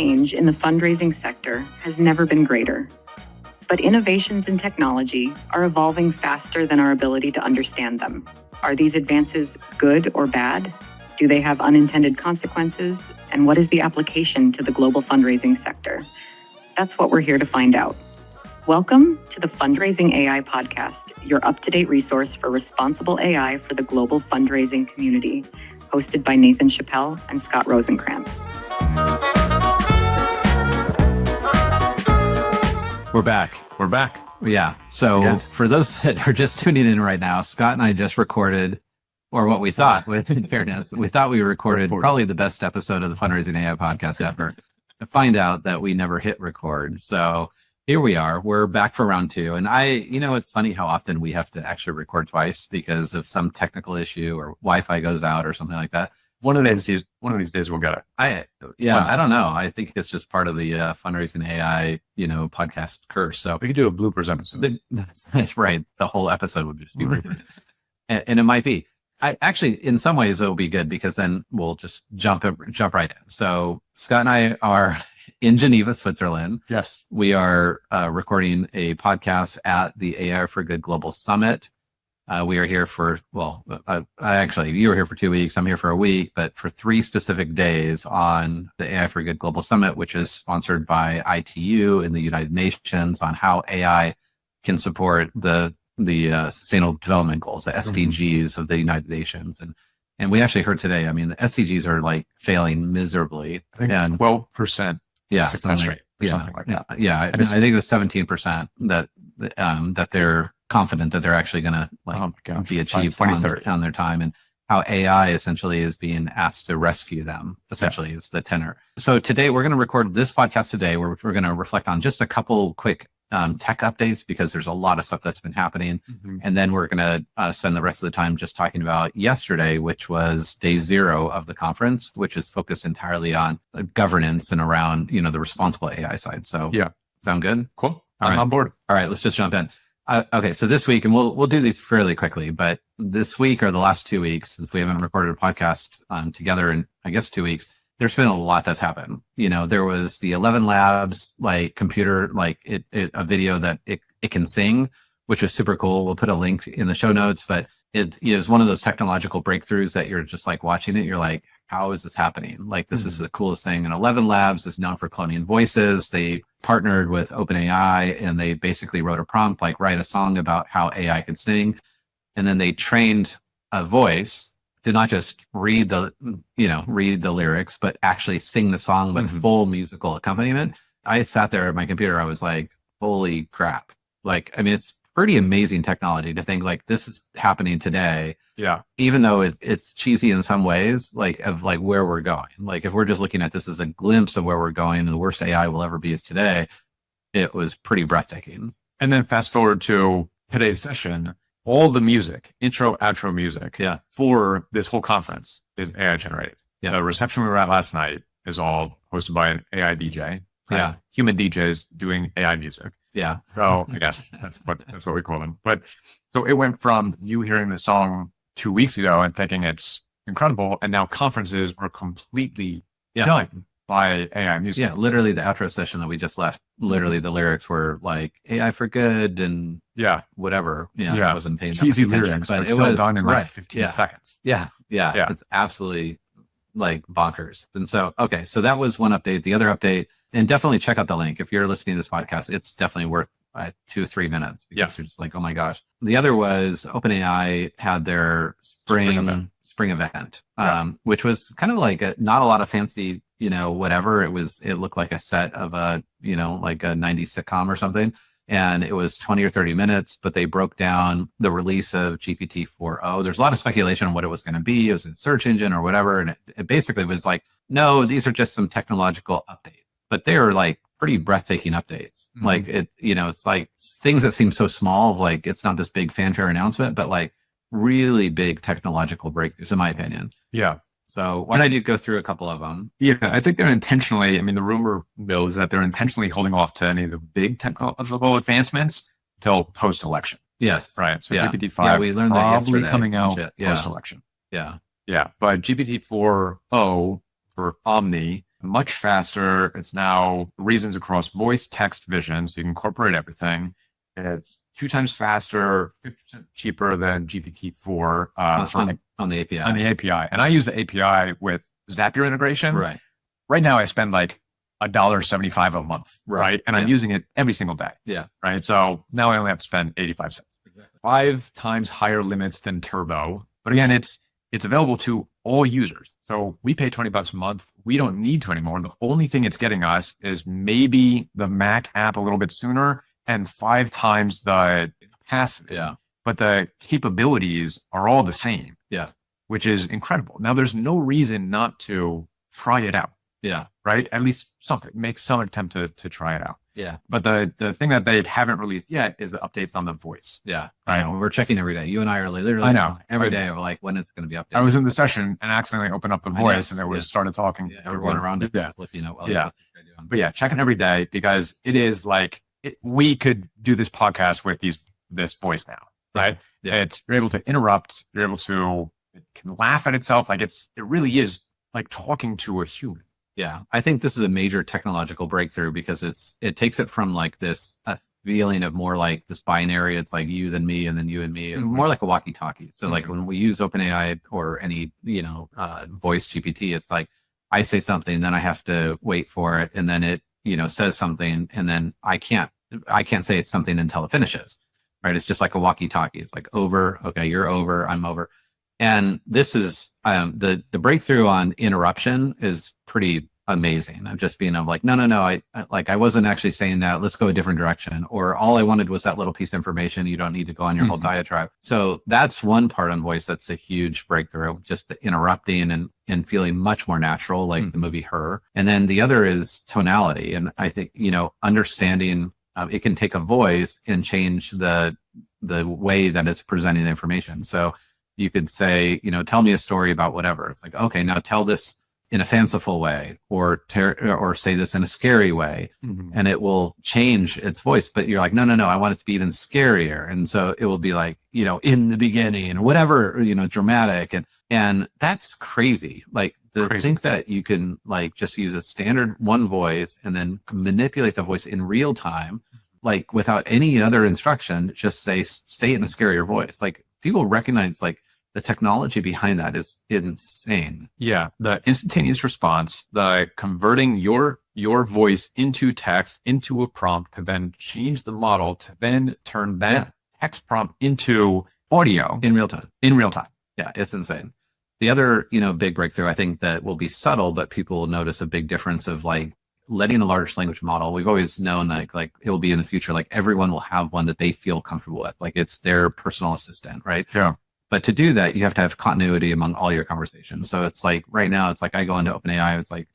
change in the fundraising sector has never been greater. But innovations in technology are evolving faster than our ability to understand them. Are these advances good or bad? Do they have unintended consequences? And what is the application to the global fundraising sector? That's what we're here to find out. Welcome to the Fundraising AI Podcast, your up-to-date resource for responsible AI for the global fundraising community, hosted by Nathan Chappell and Scott Rosenkrans. We're back. Yeah. So for those that are just tuning in right now, Scott and I just recorded, or what we thought, in fairness, we thought we recorded probably the best episode of the Fundraising AI Podcast ever. To find out that we never hit record. So here we are. We're back for round two. And it's funny how often we have to actually record twice because of some technical issue or Wi-Fi goes out or something like that. One of these days we'll get it. I don't know. I think it's just part of the Fundraising AI, podcast curse. So we could do a bloopers episode. That's right. The whole episode would just be bloopers. and it might be. I actually, in some ways, it'll be good because then we'll just jump right in. So Scott and I are in Geneva, Switzerland. Yes. We are recording a podcast at the AI for Good Global Summit. We are here for, you were here for 2 weeks. I'm here for a week, but for 3 specific days on the AI for Good Global Summit, which is sponsored by ITU in the United Nations on how AI can support the Sustainable Development Goals, the SDGs of the United Nations. And we actually heard today, the SDGs are like failing miserably. I think 12% success rate or something like that. Yeah. I think it was 17% that they're confident that they're actually going to be achieved on their time, and how AI essentially is being asked to rescue them, essentially is the tenor. So today we're going to record this podcast today where we're going to reflect on just a couple quick tech updates because there's a lot of stuff that's been happening. Mm-hmm. And then we're going to spend the rest of the time just talking about yesterday, which was day 0 of the conference, which is focused entirely on governance and around, the responsible AI side. So sound good? Cool. I'm on board. All right, let's just jump in. Okay, so this week, and we'll do these fairly quickly, but this week or the last 2 weeks, since we haven't recorded a podcast together in, I guess, 2 weeks, there's been a lot that's happened. There was the ElevenLabs computer, a video that it can sing, which was super cool. We'll put a link in the show notes, but it is one of those technological breakthroughs that you're just watching it. You're like, how is this happening? This is the coolest thing. And ElevenLabs is known for cloning voices. They partnered with OpenAI and they basically wrote a prompt, write a song about how AI could sing. And then they trained a voice to not just read the lyrics, but actually sing the song with full musical accompaniment. I sat there at my computer. I was like, holy crap. It's pretty amazing technology to think this is happening today. Yeah. Even though it's cheesy in some ways, of where we're going. If we're just looking at this as a glimpse of where we're going and the worst AI will ever be is today, it was pretty breathtaking. And then fast forward to today's session, all the music, intro, outro music for this whole conference is AI generated. Yeah. The reception we were at last night is all hosted by an AI DJ. Yeah. Human DJs doing AI music. Yeah. So I guess that's what we call them. But so it went from you hearing the song 2 weeks ago and thinking it's incredible, and now conferences are completely done by AI music. Yeah, literally the outro session that we just left, literally the lyrics were AI for good and whatever. I wasn't paying cheesy lyrics, but it was done in 15 seconds. Yeah. It's absolutely bonkers. And so, okay, so that was one update. The other update, and definitely check out the link. If you're listening to this podcast, it's definitely worth 2-3 minutes because you're just oh my gosh. The other was OpenAI had their spring event, which was kind of not a lot of fancy, whatever. It looked like a set of a 90s sitcom or something. And it was 20 or 30 minutes, but they broke down the release of GPT-4o. There's a lot of speculation on what it was going to be. It was a search engine or whatever. And it basically was no, these are just some technological updates, but they are pretty breathtaking updates. Mm-hmm. It's things that seem so small, it's not this big fanfare announcement, but really big technological breakthroughs, in my opinion. Yeah. So why don't you go through a couple of them? Yeah, I think they're intentionally, the rumor mill is that they're intentionally holding off to any of the big technological advancements till post-election. Yes. Right. So GPT-5 we learned that yesterday. Coming out post-election. Yeah. Yeah. But GPT-4o for Omni much faster. It's now reasons across voice, text, vision. So you can incorporate everything. It's 2 times faster, 50% cheaper than GPT-4 on the API. On the API. And I use the API with Zapier integration. Right. Right now I spend like $1.75 a month. Right. And I'm using it every single day. Yeah. Right. So now I only have to spend 85 cents. Exactly. 5 times higher limits than Turbo. But again, it's available to all users. So we pay $20 a month. We don't need to anymore. The only thing it's getting us is maybe the Mac app a little bit sooner and 5 times the capacity. Yeah. But the capabilities are all the same. Yeah. Which is incredible. Now there's no reason not to try it out. Yeah. Right. At least make some attempt to try it out. Yeah. But the thing that they haven't released yet is the updates on the voice. Yeah. Right. We're checking every day. You and I are literally, I know, every day we're like, when is it going to be updated? I was in the session and accidentally opened up the voice and it was started talking. Yeah, everyone around it was looking at, what's this guy doing? But yeah, checking every day because it is like, we could do this podcast with this voice now, right? Yeah. You're able to interrupt, it can laugh at itself. Like it really is like talking to a human. Yeah. I think this is a major technological breakthrough because it takes it from like this feeling of more like this binary. It's like you then me and then you and me, more like a walkie talkie. So like when we use OpenAI or any, voice GPT, it's like I say something, then I have to wait for it. And then it, says something and then I can't say it's something until it finishes, right? It's just like a walkie talkie. It's like over. Okay. You're over. I'm over. And this is the breakthrough on interruption is pretty amazing. I'm just being like, no, I wasn't actually saying that. Let's go a different direction. Or all I wanted was that little piece of information. You don't need to go on your whole diatribe. So that's one part on voice that's a huge breakthrough, just the interrupting and feeling much more natural, like the movie Her. And then the other is tonality. And I think, understanding it can take a voice and change the way that it's presenting the information. So you could say, tell me a story about whatever. It's like, okay, now tell this in a fanciful way or say this in a scary way. And it will change its voice, but you're like, no, I want it to be even scarier. And so it will be like, in the beginning or whatever, dramatic. And that's crazy. Like think that you can like just use a standard one voice and then manipulate the voice in real time, like without any other instruction, just say in a scarier voice. Like people recognize like the technology behind that is insane. Yeah. The instantaneous response, the converting your voice into text, into a prompt to then change the model to then turn that text prompt into audio in real time. Yeah. It's insane. The other, big breakthrough, I think that will be subtle, but people will notice a big difference of like letting a large language model. We've always known that like it will be in the future, like everyone will have one that they feel comfortable with. Like it's their personal assistant, right? Yeah. But to do that, you have to have continuity among all your conversations. So it's like right now, it's like I go into OpenAI, it's like,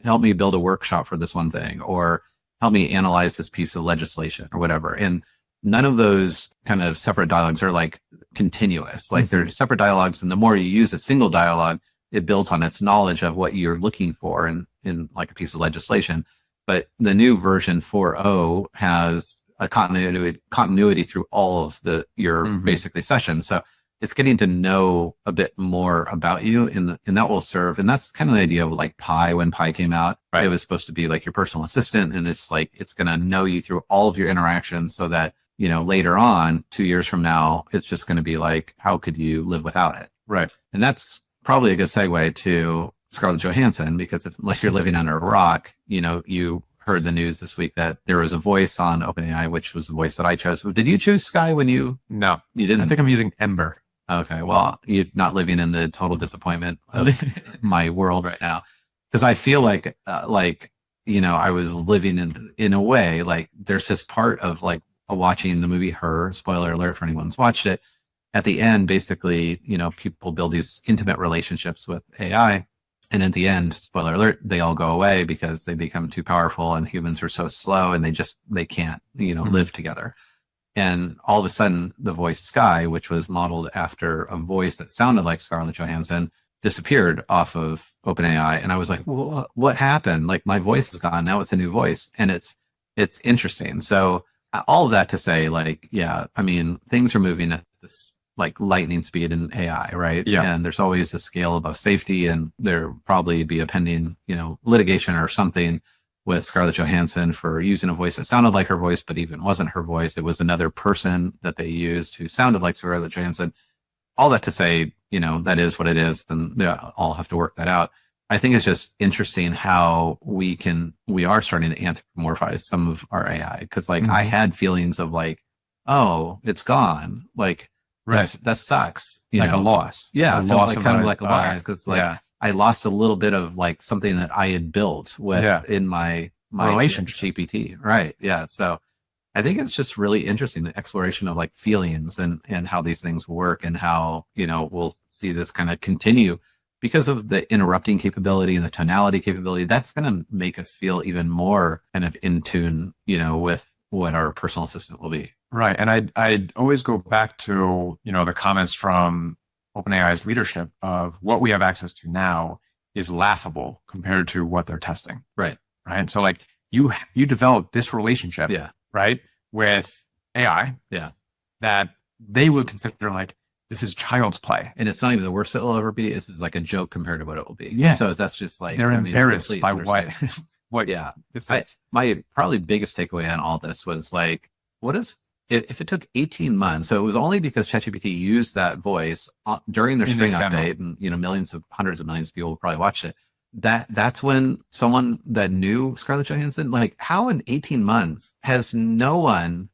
help me build a workshop for this one thing, or help me analyze this piece of legislation or whatever. And none of those kind of separate dialogues are like continuous. Like they're separate dialogues. And the more you use a single dialogue, it builds on its knowledge of what you're looking for in like a piece of legislation. But the new version 4.0 has a continuity through all of your basically sessions. So it's getting to know a bit more about you and that will serve. And that's kind of the idea of like Pi, when Pi came out, right? It was supposed to be like your personal assistant. And it's like, it's going to know you through all of your interactions so that, later on, 2 years from now, it's just going to be like, how could you live without it? Right. And that's probably a good segue to Scarlett Johansson, because unless you're living under a rock, you heard the news this week that there was a voice on OpenAI, which was the voice that I chose. Did you choose Sky when you? No, you didn't. I think I'm using Ember. Okay. Well, you're not living in the total disappointment of my world right now. Cause I feel like, I was living in a way, like there's this part of like watching the movie Her, spoiler alert for anyone who's watched it. At the end, basically, people build these intimate relationships with AI. And at the end, spoiler alert, they all go away because they become too powerful and humans are so slow and they can't, live together. And all of a sudden, the voice Sky, which was modeled after a voice that sounded like Scarlett Johansson, disappeared off of OpenAI. And I was like, what happened? Like my voice is gone. Now it's a new voice. And it's interesting. So all of that to say, like, yeah, I mean, things are moving at this like lightning speed in AI, right? Yeah. And there's always a scale above safety, and there probably be a pending, litigation or something with Scarlett Johansson for using a voice that sounded like her voice, but even wasn't her voice. It was another person that they used who sounded like Scarlett Johansson. All that to say, that is what it is, and they all have to work that out. I think it's just interesting how we are starting to anthropomorphize some of our AI. Cause like I had feelings of like, oh, it's gone. Like that sucks. Like a loss. Yeah. A felt loss like kind of like a loss. vibe. Cause like I lost a little bit of like something that I had built with in my relationship. GPT. Right. Yeah. So I think it's just really interesting, the exploration of like feelings and how these things work, and how, we'll see this kind of continue because of the interrupting capability and the tonality capability. That's going to make us feel even more kind of in tune, with what our personal assistant will be. Right. And I'd always go back to, the comments from OpenAI's leadership of what we have access to now is laughable compared to what they're testing. Right. Right. So like you develop this relationship, right, with AI, that they would consider like, this is child's play. And it's not even the worst it will ever be. This is like a joke compared to what it will be. Yeah. So that's just like, they're embarrassed by what, yeah. My probably biggest takeaway on all this was like, if it took 18 months, so it was only because ChatGPT used that voice during their spring update, and, hundreds of millions of people probably watched it. That's when someone that knew Scarlett Johansson, like how in 18 months has no one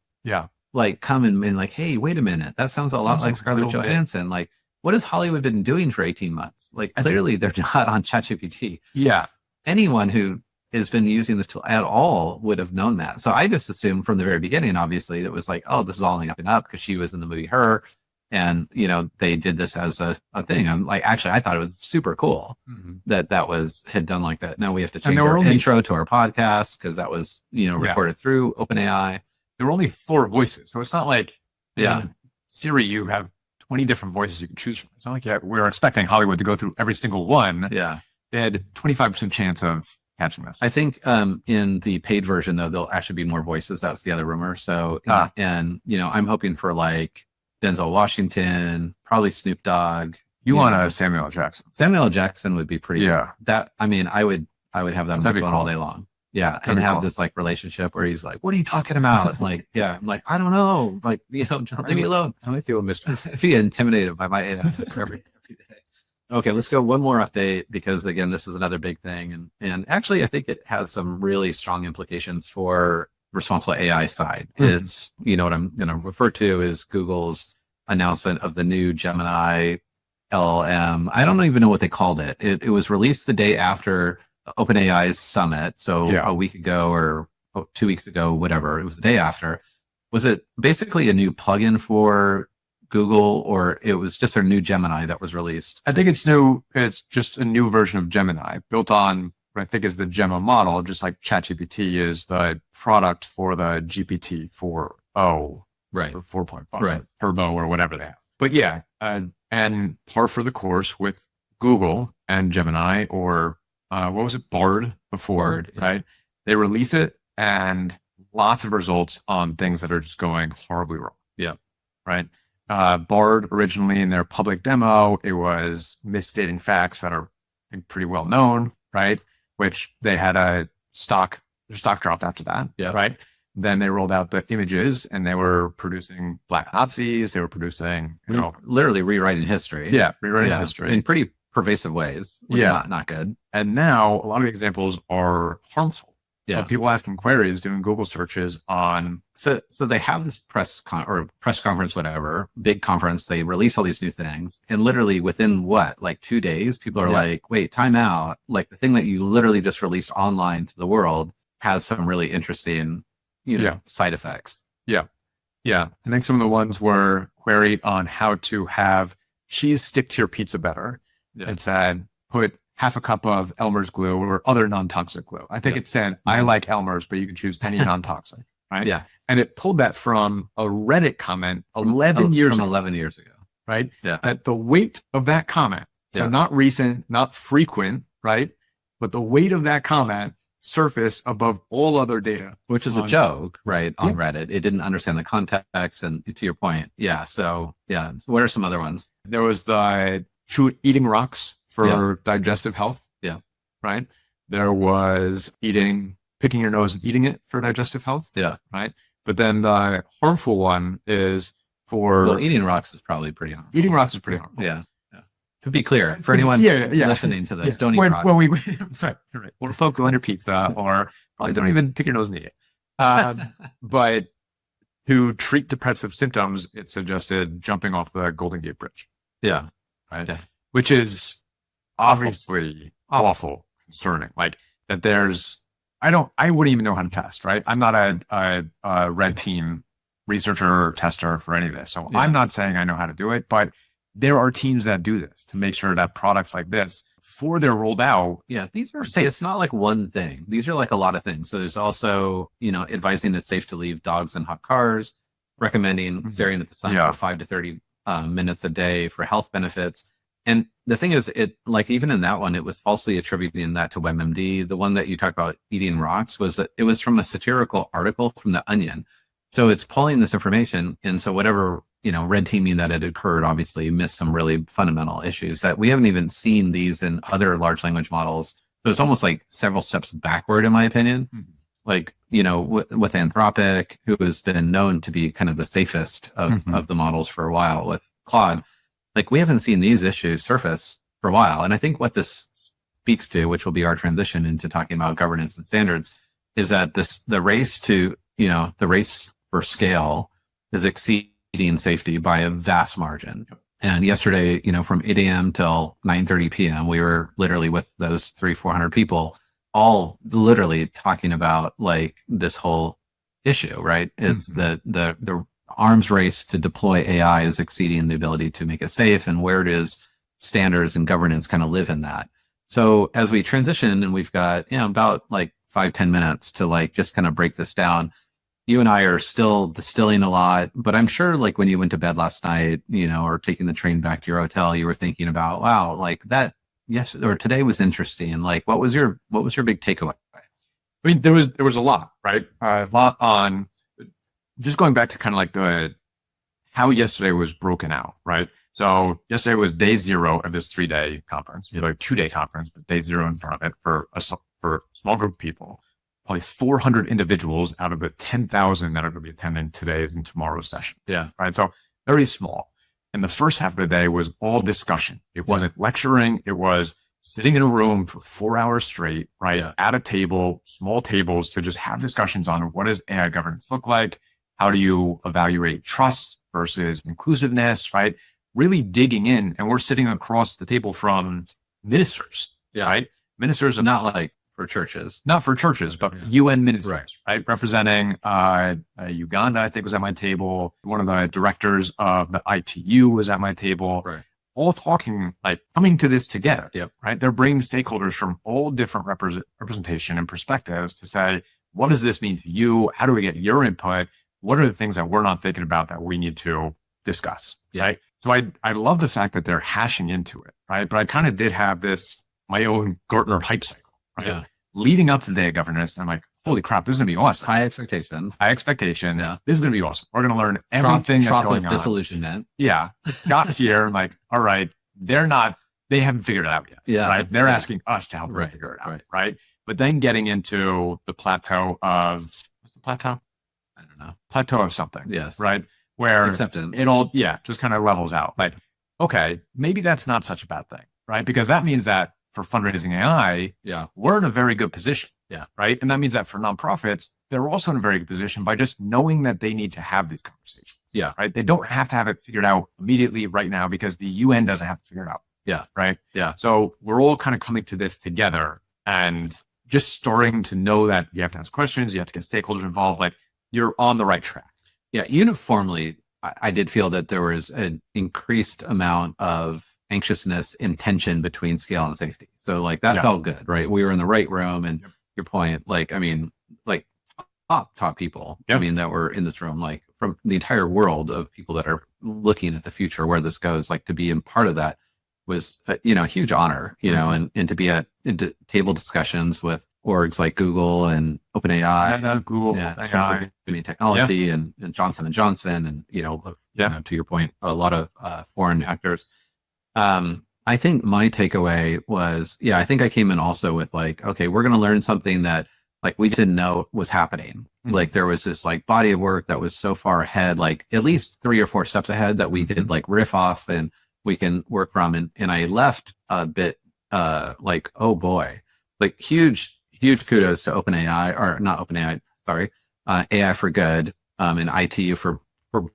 like come and been like, hey, wait a minute, that sounds a lot like Scarlett Johansson. Like, what has Hollywood been doing for 18 months? Like, clearly they're not on ChatGPT. Yeah. Anyone who has been using this tool at all would have known that. So I just assumed from the very beginning, obviously, that was like, oh, this is all up and up because she was in the movie Her. And, they did this as a thing. I'm like, actually, I thought it was super cool that had done like that. Now we have to change our intro to our podcast because that was, recorded through OpenAI. There were only 4 voices. So it's not like, Siri, you have 20 different voices you can choose from. It's not like we're expecting Hollywood to go through every single one. Yeah. They had 25% chance of catching this. I think in the paid version, though, there'll actually be more voices. That's the other rumor. So, and, I'm hoping for like Denzel Washington, probably Snoop Dogg. You want a Samuel L. Jackson. Samuel L. Jackson would be pretty good. I would have that on my phone all day long. Yeah. And have this like relationship where he's like, what are you talking about? Like, I'm like, I don't know. Like, don't leave me alone. I might feel misplaced. Be intimidated by my AI every day. Okay, let's go one more update because again, this is another big thing. And actually I think it has some really strong implications for responsible AI side. It's, what I'm going to refer to is Google's announcement of the new Gemini LLM. I don't even know what they called it. It was released the day after OpenAI's summit. So a week ago or 2 weeks ago, whatever, it was the day after. Was it basically a new plugin for Google, or it was just a new Gemini that was released? I think it's new. It's just a new version of Gemini built on what I think is the Gemma model, just like ChatGPT is the product for the GPT-4o, right, or 4.5, right, Turbo or whatever they have. But and par for the course with Google and Gemini, or what was it, Bard before, right? They release it and lots of results on things that are just going horribly wrong. Yeah, right. Bard originally in their public demo, it was misstating facts that are pretty well known, right? Which they had their stock dropped after that, right? Then they rolled out the images and they were producing Black Nazis. They were producing, literally rewriting history. Yeah, rewriting history in pretty pervasive ways. Not good. And now a lot of the examples are harmful. Yeah, people asking queries, doing Google searches on. So they have this press conference, whatever, big conference. They release all these new things, and literally within like 2 days, people are like, "Wait, time out!" Like the thing that you literally just released online to the world has some really interesting, side effects. Yeah. I think some of the ones were queried on how to have cheese stick to your pizza better. It said put half a cup of Elmer's glue or other non-toxic glue. I think it said, I like Elmer's, but you can choose any non-toxic, right? Yeah. And it pulled that from a Reddit comment 11 years ago. Right? Yeah. At the weight of that comment, so not recent, not frequent, right? But the weight of that comment surface above all other data. Which is a joke, right? On Reddit. It didn't understand the context. And to your point. Yeah. So yeah. What are some other ones? There was the eating rocks for digestive health. Yeah. Right. There was picking your nose and eating it for digestive health. Yeah. Right. But then the harmful one is for eating rocks is probably pretty harmful. Eating rocks is pretty harmful. Yeah. To be clear, for anyone listening to this, don't eat rocks. Sorry, right. Or focus on your pizza, or probably don't even pick your nose and eat it. But to treat depressive symptoms, it suggested jumping off the Golden Gate Bridge. Yeah. Right. Yeah. Which is obviously awful, concerning. Like that I wouldn't even know how to test, right? I'm not a red team researcher or tester for any of this. So I'm not saying I know how to do it, but there are teams that do this to make sure that products like this, before they're rolled out, these are safe. It's not like one thing. These are like a lot of things. So there's also, advising it's safe to leave dogs in hot cars, recommending staring at the sun for 5 to 30 minutes a day for health benefits. And the thing is, even in that one, it was falsely attributing that to WebMD. The one that you talked about, eating rocks, was that it was from a satirical article from The Onion. So it's pulling this information. And so whatever, red teaming that had occurred, obviously missed some really fundamental issues that we haven't even seen these in other large language models. So it's almost like several steps backward, in my opinion. Mm-hmm. Like, with Anthropic, who has been known to be kind of the safest of the models for a while with Claude, like we haven't seen these issues surface for a while. And I think what this speaks to, which will be our transition into talking about governance and standards, is that the race for scale is exceeding safety by a vast margin. And yesterday, from 8 a.m. till 9:30 p.m., we were literally with those 300-400 people, all literally talking about like this whole issue, right? Is the arms race to deploy AI is exceeding the ability to make it safe, and where does standards and governance kind of live in that? So as we transition, and we've got about like 5-10 minutes to like just kind of break this down. You and I are still distilling a lot, but I'm sure like when you went to bed last night, or taking the train back to your hotel, you were thinking about, wow, like that or today was interesting. Like what was your big takeaway? I mean, there was a lot, right? A lot on just going back to kind of like how yesterday was broken out, right? So yesterday was day 0 of this 3-day conference, like 2-day conference, but day 0 in front of it for a small group of people. Probably 400 individuals out of the 10,000 that are going to be attending today's and tomorrow's session. Yeah. Right. So very small. And the first half of the day was all discussion. It wasn't lecturing. It was sitting in a room for 4 hours straight, right? Yeah. At a table, small tables, to just have discussions on what does AI governance look like? How do you evaluate trust versus inclusiveness, right? Really digging in. And we're sitting across the table from ministers, right? Ministers are not like for churches. Not for churches, but UN ministers, right? Representing Uganda, I think, was at my table. One of the directors of the ITU was at my table. Right. All talking, like coming to this together, Yep. right? They're bringing stakeholders from all different representation and perspectives to say, what does this mean to you? How do we get your input? What are the things that we're not thinking about that we need to discuss, right? So I love the fact that they're hashing into it, right? But I kind of did have my own Gartner hype cycle. Right? Yeah. Leading up to the day of governance, I'm like, holy crap, this is going to be awesome. High expectation. Yeah. This is going to be awesome. We're going to learn everything that's going on. Disillusionment. Yeah. It's got here. I'm like, all right, they haven't figured it out yet. Yeah. Right. They're asking us to help them figure it out. Right. But then getting into the plateau of, what's the plateau? I don't know. Plateau of something. Yes. Right. Where acceptance. It all, just kind of levels out. Like, okay, maybe that's not such a bad thing. Right. Because that means that for fundraising AI, we're in a very good position. Yeah. Right. And that means that for nonprofits, they're also in a very good position by just knowing that they need to have these conversations. Yeah. Right. They don't have to have it figured out immediately right now because the UN doesn't have to figure it out. Yeah. Right. Yeah. So we're all kind of coming to this together and just starting to know that you have to ask questions, you have to get stakeholders involved. Like you're on the right track. Yeah. Uniformly, I did feel that there was an increased amount of anxiousness and tension between scale and safety. So like that felt good, right? We were in the right room, and your point, like, I mean, like top people, I mean, that were in this room, like from the entire world of people that are looking at the future, where this goes, like to be in part of that was, a huge honor, and to be into table discussions with orgs like Google and OpenAI, Google, AI, technology, and Johnson and Johnson, and to your point, a lot of foreign actors. I think my takeaway was, I think I came in also with like, okay, we're going to learn something that like we didn't know was happening. Like there was this like body of work that was so far ahead, like at least 3 or 4 steps ahead that we could like riff off and we can work from. And I left a bit like, oh boy, like huge kudos to OpenAI, or not OpenAI, sorry, AI for Good, and ITU for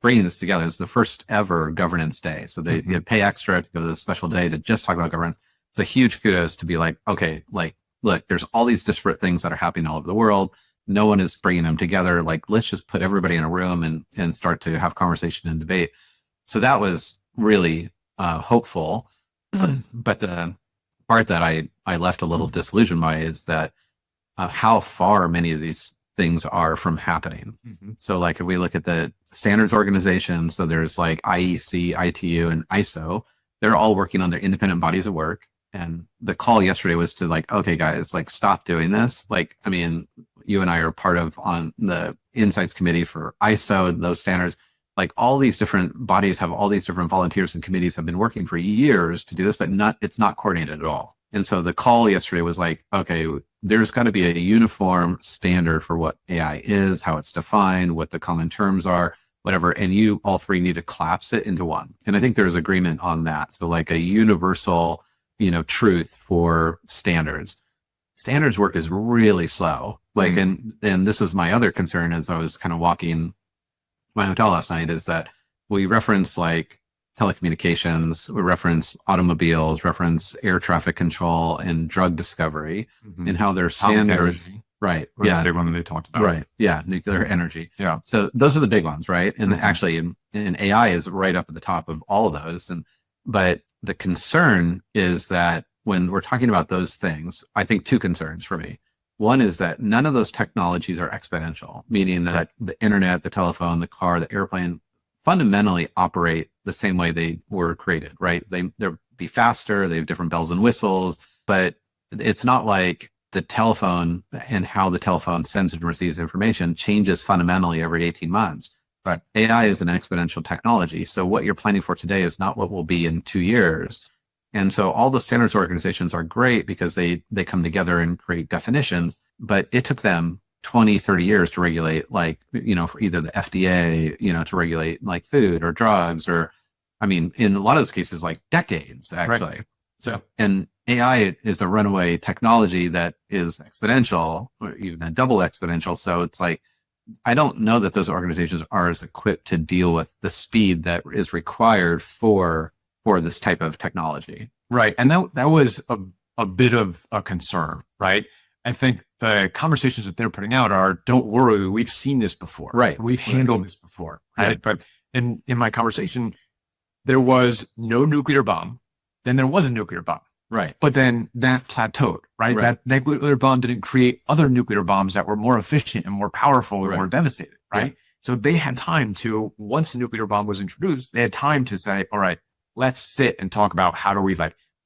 bringing this together. It's the first ever governance day. So they pay extra to go to this special day to just talk about governance. It's a huge kudos to be like, okay, like, look, there's all these disparate things that are happening all over the world. No one is bringing them together. Like, let's just put everybody in a room and start to have conversation and debate. So that was really hopeful. But the part that I left a little disillusioned by is that how far many of these things are from happening. So like if we look at the standards organizations, so there's like IEC, ITU, and ISO, they're all working on their independent bodies of work. And the call yesterday was to like, okay, guys, like stop doing this. Like, I mean, you and I are part of on the insights committee for ISO and those standards. Like all these different bodies have all these different volunteers and committees have been working for years to do this, but it's not coordinated at all. And so the call yesterday was like, okay, there's got to be a uniform standard for what AI is, how it's defined, what the common terms are, whatever. And you all three need to collapse it into one. And I think there's agreement on that. So like a universal, truth for standards. Standards work is really slow. Like, and this is my other concern as I was kind of walking my hotel last night, is that we reference like telecommunications, we reference automobiles, reference air traffic control and drug discovery, and how their standards, right? Yeah, the one they talked about, right? Yeah, nuclear energy. Yeah, so those are the big ones, right? And actually, in AI is right up at the top of all of those. But the concern is that when we're talking about those things, I think 2 concerns for me. One is that none of those technologies are exponential, meaning that the internet, the telephone, the car, the airplane fundamentally operate the same way they were created, right? They'll be faster, they have different bells and whistles, but it's not like the telephone and how the telephone sends and receives information changes fundamentally every 18 months. But AI is an exponential technology. So what you're planning for today is not what will be in 2 years. And so all the standards organizations are great because they come together and create definitions, but it took them 20, 30 years to regulate, like, for either the FDA, to regulate like food or drugs, or, I mean, in a lot of those cases, like decades, actually. Right. So, and AI is a runaway technology that is exponential, or even a double exponential. So it's like, I don't know that those organizations are as equipped to deal with the speed that is required for this type of technology. Right. And that was a bit of a concern, right? I think the conversations that they're putting out are, don't worry, we've seen this before. Right. We've handled this before. Right. But in my conversation, there was no nuclear bomb. Then there was a nuclear bomb. Right. But then that plateaued, right? That nuclear bomb didn't create other nuclear bombs that were more efficient and more powerful and more devastating, right? Yeah. So they had time to, once the nuclear bomb was introduced, they had time to say, all right, let's sit and talk about how do we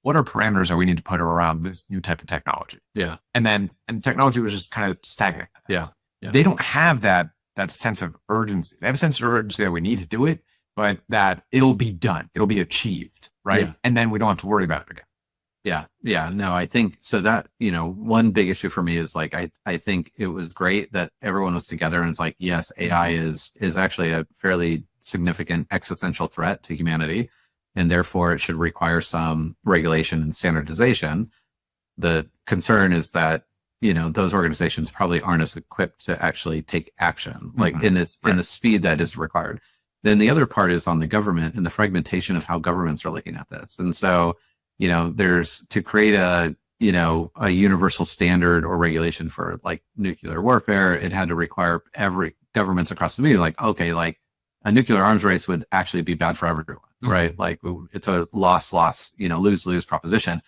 what are parameters that we need to put around this new type of technology? Yeah. And technology was just kind of stagnant. Yeah. They don't have that sense of urgency. They have a sense of urgency that we need to do it, but that it'll be done. It'll be achieved, right? Yeah. And then we don't have to worry about it again. Yeah. Yeah. No, I think so that, one big issue for me is like, I think it was great that everyone was together and it's like, yes, AI is actually a fairly significant existential threat to humanity. And therefore it should require some regulation and standardization. The concern is that, those organizations probably aren't as equipped to actually take action, like in the speed that is required. Then the other part is on the government and the fragmentation of how governments are looking at this. And so, there's to create a universal standard or regulation for like nuclear warfare, it had to require every governments across the media, like, okay, like a nuclear arms race would actually be bad for everyone, right? Like it's a loss, lose-lose proposition.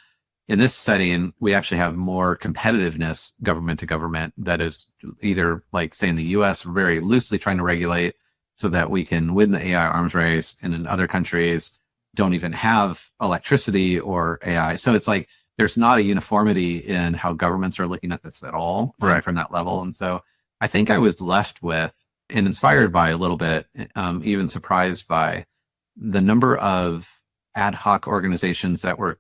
In this setting, we actually have more competitiveness government to government that is either like, say in the US, very loosely trying to regulate so that we can win the AI arms race, and in other countries don't even have electricity or AI. So it's like there's not a uniformity in how governments are looking at this at all from that level. And so I think I was left with and inspired by a little bit, even surprised by the number of ad hoc organizations that were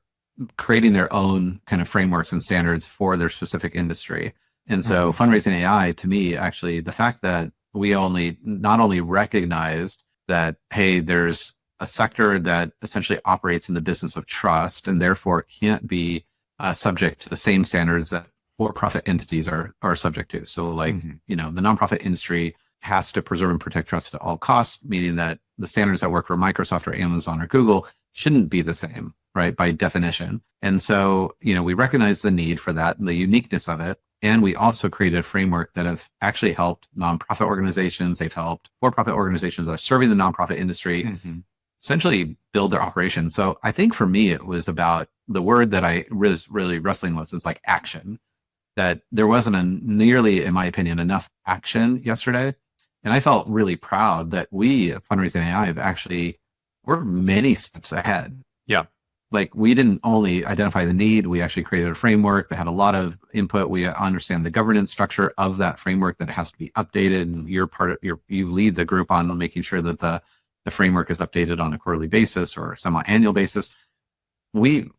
creating their own kind of frameworks and standards for their specific industry. And so Fundraising AI, to me, actually, the fact that we not only recognized that, hey, there's a sector that essentially operates in the business of trust and therefore can't be subject to the same standards that for-profit entities are subject to. So like, the nonprofit industry has to preserve and protect trust at all costs, meaning that the standards that work for Microsoft or Amazon or Google shouldn't be the same, right, by definition. And so, we recognize the need for that and the uniqueness of it. And we also created a framework that have actually helped nonprofit organizations. They've helped for-profit organizations that are serving the nonprofit industry essentially build their operations. So I think for me, it was about the word that I was really wrestling with is like action, that there wasn't nearly, in my opinion, enough action yesterday. And I felt really proud that we at Fundraising AI have actually, we're many steps ahead. Yeah. Like we didn't only identify the need, we actually created a framework that had a lot of input. We understand the governance structure of that framework, that it has to be updated. And you lead the group on making sure that the framework is updated on a quarterly basis or a semi-annual basis. We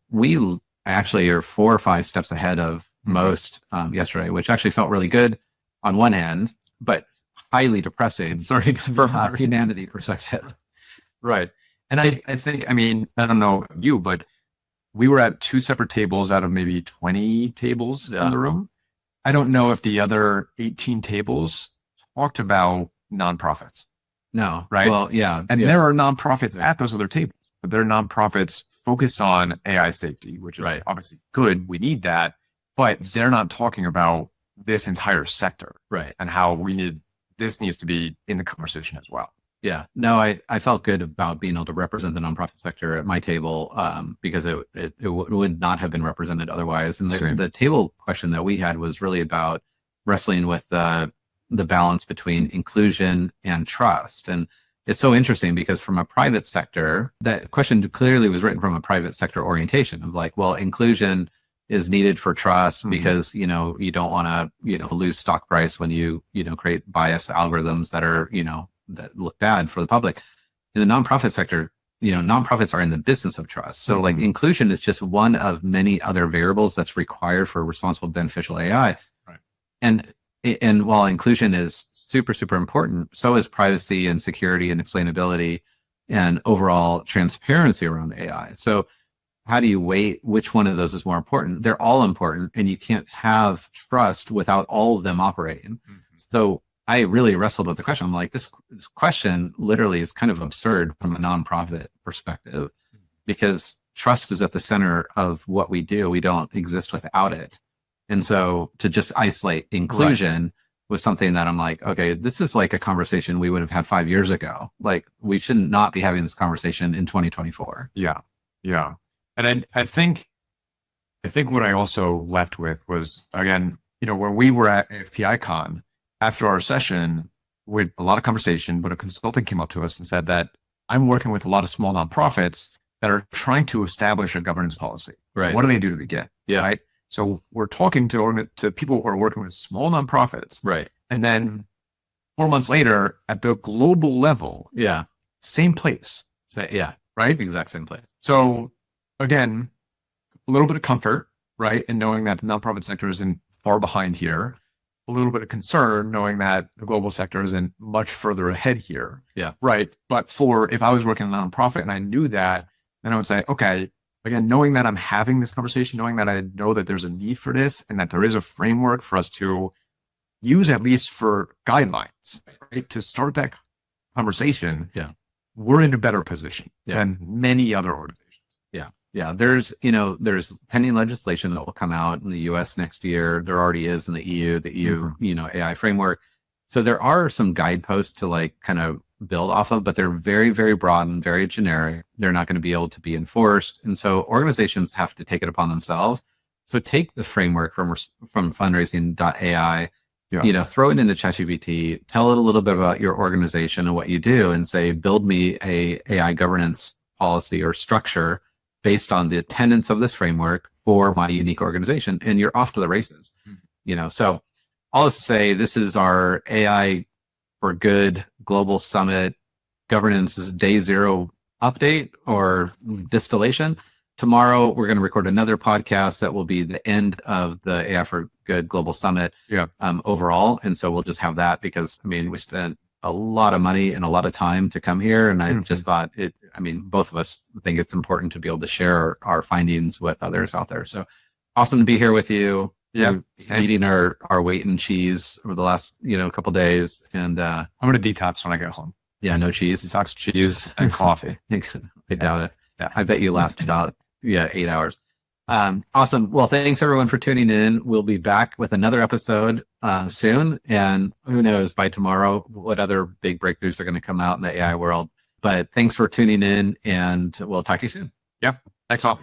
actually are 4 or 5 steps ahead of most yesterday, which actually felt really good on one hand, but highly depressing from a humanity perspective. Right. And I think, I don't know you, but we were at 2 separate tables out of maybe 20 tables in the room. I don't know if the other 18 tables talked about nonprofits. No. Right. Well, yeah. And there are nonprofits at those other tables, but they're nonprofits focused on AI safety, which is obviously good. We need that, but they're not talking about this entire sector. Right. And how this needs to be in the conversation as well. Yeah, no, I felt good about being able to represent the nonprofit sector at my table because it would not have been represented otherwise. And the table question that we had was really about wrestling with the balance between inclusion and trust. And it's so interesting because from a private sector, that question clearly was written from a private sector orientation of like, well, inclusion is needed for trust because, you don't want to, lose stock price when you create bias algorithms that are, that look bad for the public. In the nonprofit sector, nonprofits are in the business of trust. So like inclusion is just one of many other variables that's required for responsible beneficial AI. Right. And while inclusion is super, super important, so is privacy and security and explainability and overall transparency around AI. So how do you weight which one of those is more important? They're all important, and you can't have trust without all of them operating. So I really wrestled with the question. I'm like, this question literally is kind of absurd from a nonprofit perspective because trust is at the center of what we do. We don't exist without it. And so to just isolate inclusion was something that I'm like, okay, this is like a conversation we would have had 5 years ago. Like we should not be having this conversation in 2024. Yeah. Yeah. And I think what I also left with was, again, when we were at AFPICon, after our session, with a lot of conversation, but a consultant came up to us and said that I'm working with a lot of small nonprofits that are trying to establish a governance policy. Right. What do they do to begin? Yeah. Right. So we're talking to people who are working with small nonprofits. Right. And then 4 months later, at the global level, same place. So, right. Exact same place. So again, a little bit of comfort, right? And knowing that the nonprofit sector isn't far behind here. A little bit of concern knowing that the global sector isn't much further ahead here. Yeah. Right. But if I was working in a nonprofit and I knew that, then I would say, okay, again, knowing that I'm having this conversation, knowing that I know that there's a need for this and that there is a framework for us to use at least for guidelines, right? To start that conversation. Yeah. We're in a better position than many other organizations. Yeah. There's pending legislation that will come out in the US next year. There already is in the EU, AI framework. So there are some guideposts to like kind of build off of, but they're very, very broad and very generic. They're not going to be able to be enforced. And so organizations have to take it upon themselves. So take the framework from fundraising.ai, throw it into ChatGPT, tell it a little bit about your organization and what you do and say, build me a AI governance policy or structure based on the tenets of this framework for my unique organization, and you're off to the races. So I'll just say this is our AI for Good Global Summit Governance's day 0 update or distillation. Tomorrow, we're going to record another podcast that will be the end of the AI for Good Global Summit overall. And so we'll just have that because, we spent a lot of money and a lot of time to come here. And I just thought both of us think it's important to be able to share our findings with others out there. So awesome to be here with you. Yeah. Eating our weight in cheese over the last, couple days. And I'm going to detox when I get home. Yeah, no cheese. Detox cheese and coffee. I doubt it. Yeah. I bet you last about 8 hours. Awesome. Well, thanks everyone for tuning in. We'll be back with another episode soon. And who knows by tomorrow what other big breakthroughs are going to come out in the AI world. But thanks for tuning in and we'll talk to you soon. Yeah. Thanks all.